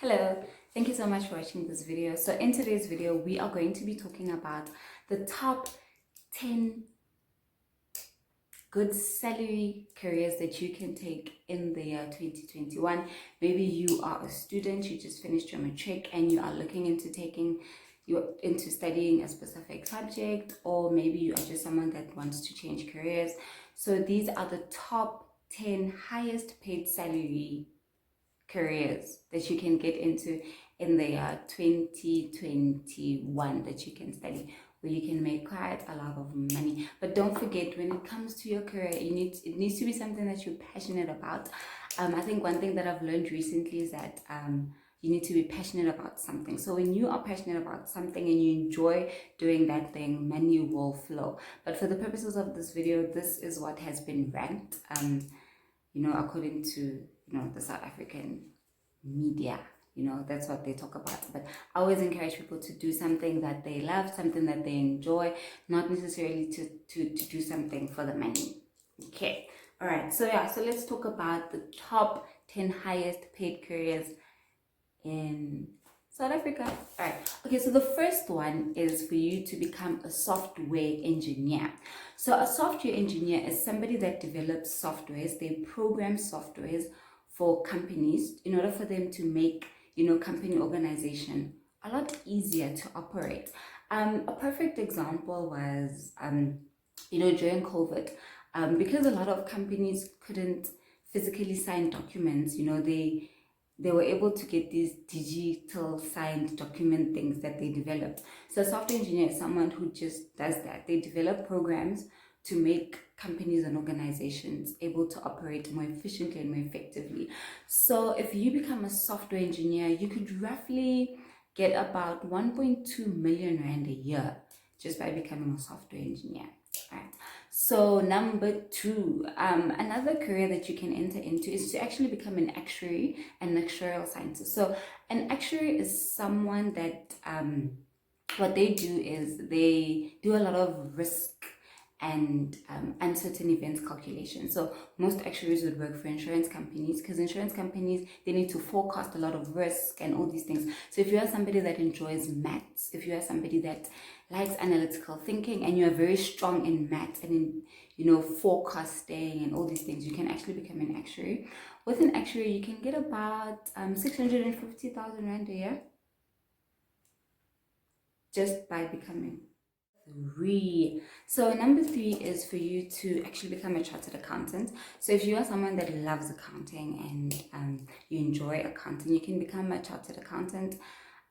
Hello, thank you so much for watching this video. So in today's video we are going to be talking about the top 10 good salary careers that you can take in the year 2021. Maybe you are a student, you just finished your matric and you are looking into studying a specific subject, or maybe you are just someone that wants to change careers. So these are the top 10 highest paid salary careers that you can get into in the year 2021 that you can study, where you can make quite a lot of money. But don't forget, when it comes to your career, it needs to be something that you're passionate about. I think one thing that I've learned recently is that you need to be passionate about something. So when you are passionate about something and you enjoy doing that thing, money will flow. But for the purposes of this video, this is what has been ranked according to the South African media. That's what they talk about. But I always encourage people to do something that they love, something that they enjoy, not necessarily to do something for the money. Okay, all right, so let's talk about the top 10 highest paid careers in South Africa. All right, okay, so the first one is for you to become a software engineer. So a software engineer is somebody that develops softwares. They program softwares for companies in order for them to make company organization a lot easier to operate. A perfect example was during COVID, because a lot of companies couldn't physically sign documents. They were able to get these digital signed document things that they developed. So a software engineer is someone who just does that. They develop programs to make companies and organizations able to operate more efficiently and more effectively. So if you become a software engineer, you could roughly get about 1.2 million rand a year just by becoming a software engineer. Right. So number two, another career that you can enter into is to actually become an actuary and an actuarial scientist. So an actuary is someone that what they do is they do a lot of risk and uncertain events calculation. So most actuaries would work for insurance companies, because insurance companies, they need to forecast a lot of risk and all these things. So if you are somebody that enjoys maths, if you are somebody that likes analytical thinking, and you are very strong in maths and in forecasting and all these things, you can actually become an actuary. With an actuary, you can get about 650,000 rand a year just by becoming three. So number three is for you to actually become a chartered accountant. So if you are someone that loves accounting and you enjoy accounting, you can become a chartered accountant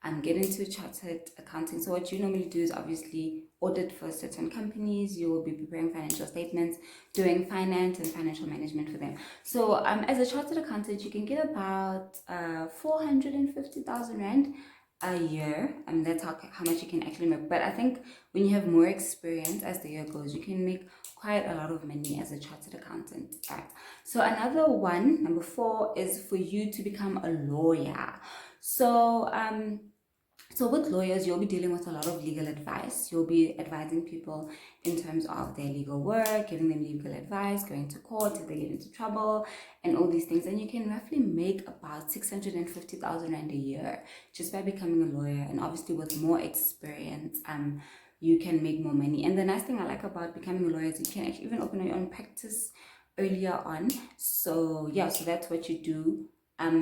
and get into chartered accounting. So what you normally do is obviously audit for certain companies. You will be preparing financial statements, doing finance and financial management for them. So as a chartered accountant, you can get about 450,000 rand a year, and that's how much you can actually make. But I think when you have more experience as the year goes, you can make quite a lot of money as a chartered accountant. All right, so another one, number four, is for you to become a lawyer. So with lawyers, you'll be dealing with a lot of legal advice. You'll be advising people in terms of their legal work, giving them legal advice, going to court if they get into trouble, and all these things. And you can roughly make about 650,000 rand a year just by becoming a lawyer. And obviously with more experience, you can make more money. And the nice thing I like about becoming a lawyer is you can actually even open your own practice earlier on. So so that's what you do.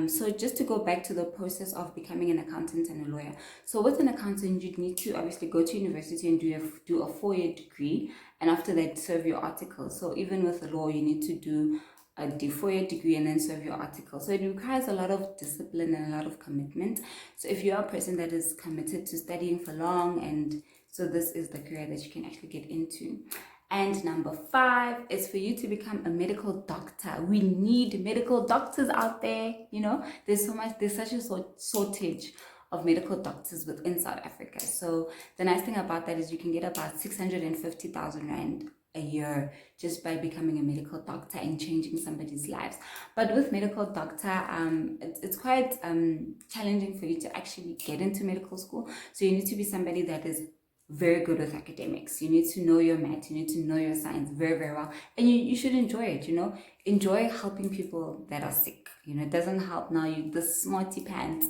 So just to go back to the process of becoming an accountant and a lawyer. So with an accountant, you'd need to obviously go to university and do a 4-year degree, and after that serve your article. So even with the law, you need to do a 4-year degree and then serve your article. So it requires a lot of discipline and a lot of commitment. So if you are a person that is committed to studying for long, and so this is the career that you can actually get into. And number five is for you to become a medical doctor. We need medical doctors out there. There's such a shortage of medical doctors within South Africa. So the nice thing about that is you can get about 650,000 rand a year just by becoming a medical doctor and changing somebody's lives. But with medical doctor, it's quite challenging for you to actually get into medical school. So you need to be somebody that is very good with academics. You need to know your math, you need to know your science very, very well. And you should enjoy it, you know. Enjoy helping people that are sick. You know, it doesn't help now you the smarty pants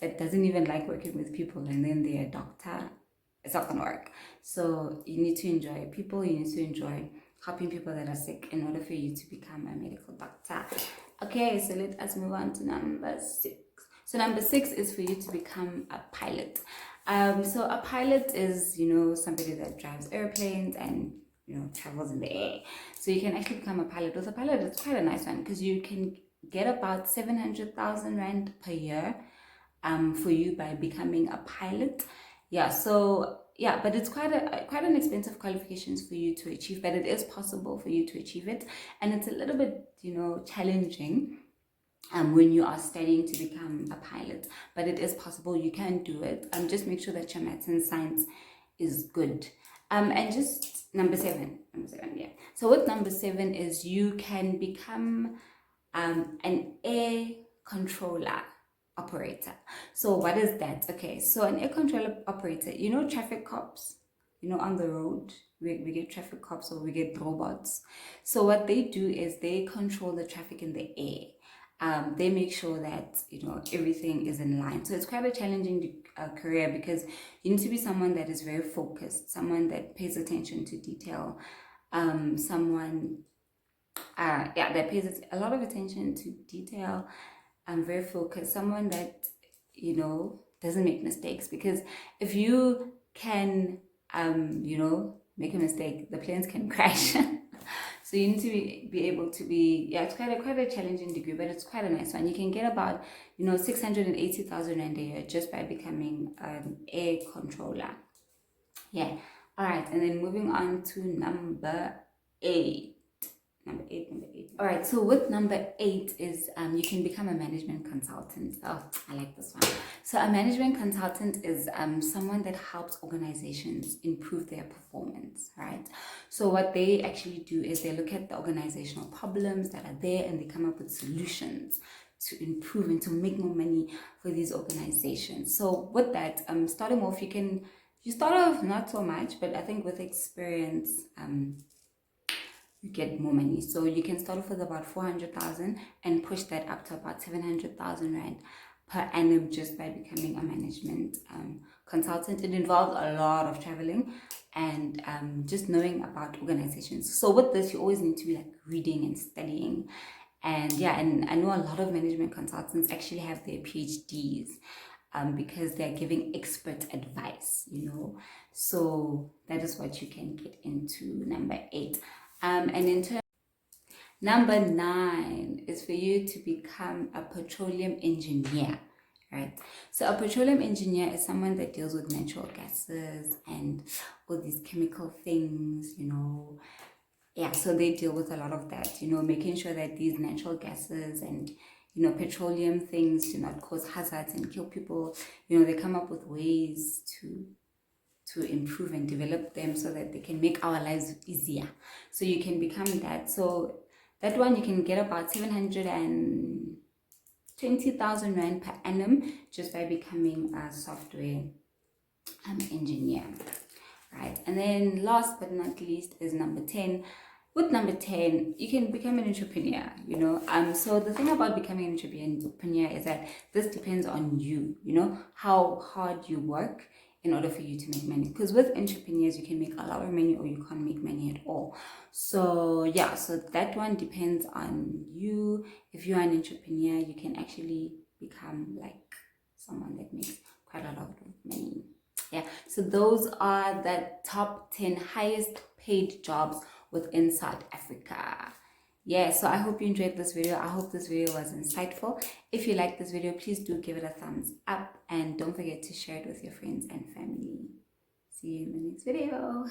that doesn't even like working with people and then they're a doctor. It's not gonna work. So you need to enjoy people, you need to enjoy helping people that are sick in order for you to become a medical doctor. Okay, so let us move on to number 6. So number 6 is for you to become a pilot. So a pilot is, you know, somebody that drives airplanes and, you know, travels in the air. So you can actually become a pilot. With a pilot, it's quite a nice one because you can get about 700,000 rand per year for you by becoming a pilot. Yeah, so yeah, but it's quite an expensive qualifications for you to achieve, but it is possible for you to achieve it, and it's a little bit, you know, challenging when you are studying to become a pilot, but it is possible. You can do it. Just make sure that your maths and science is good. And just number seven, yeah. So with number 7 is you can become an air controller operator. So what is that? Okay, so an air controller operator, you know, traffic cops, you know, on the road, we get traffic cops or we get robots. So what they do is they control the traffic in the air. They make sure that, you know, everything is in line. So it's quite a challenging career because you need to be someone that is very focused, someone that pays attention to detail, someone that pays a lot of attention to detail. Very focused, someone that, you know, doesn't make mistakes, because if you can you know, make a mistake, the planes can crash. So you need to be able to be, yeah, it's quite a challenging degree, but it's quite a nice one. You can get about, you know, 680,000 rand a year just by becoming an air controller. Yeah. All right, and then moving on to number 8. Number eight. All right, so with number 8 is you can become a management consultant. Oh, I like this one. So a management consultant is someone that helps organizations improve their performance, right? So what they actually do is they look at the organizational problems that are there and they come up with solutions to improve and to make more money for these organizations. So with that, starting off, you start off not so much, but I think with experience, you get more money. So you can start off with about 400,000 and push that up to about 700,000 rand per annum just by becoming a management consultant. It involves a lot of traveling and just knowing about organizations. So with this, you always need to be like reading and studying. And yeah, and I know a lot of management consultants actually have their PhDs because they're giving expert advice, you know. So that is what you can get into number 8. And in turn, number 9 is for you to become a petroleum engineer, right? So a petroleum engineer is someone that deals with natural gases and all these chemical things, you know. Yeah, so they deal with a lot of that, you know, making sure that these natural gases and, you know, petroleum things do not cause hazards and kill people. You know, they come up with ways to improve and develop them so that they can make our lives easier. So you can become that. So that one you can get about 720,000 rand per annum just by becoming a software engineer, right? And then last but not least is number 10. With number 10, you can become an entrepreneur, you know. So the thing about becoming an entrepreneur is that this depends on you, you know, how hard you work in order for you to make money. Because with entrepreneurs, you can make a lot of money or you can't make money at all. So yeah, so that one depends on you. If you're an entrepreneur, you can actually become like someone that makes quite a lot of money. Yeah, so those are the top 10 highest paid jobs within South Africa. Yeah, so I hope you enjoyed this video. I hope this video was insightful. If you like this video, please do give it a thumbs up and don't forget to share it with your friends and family. See you in the next video.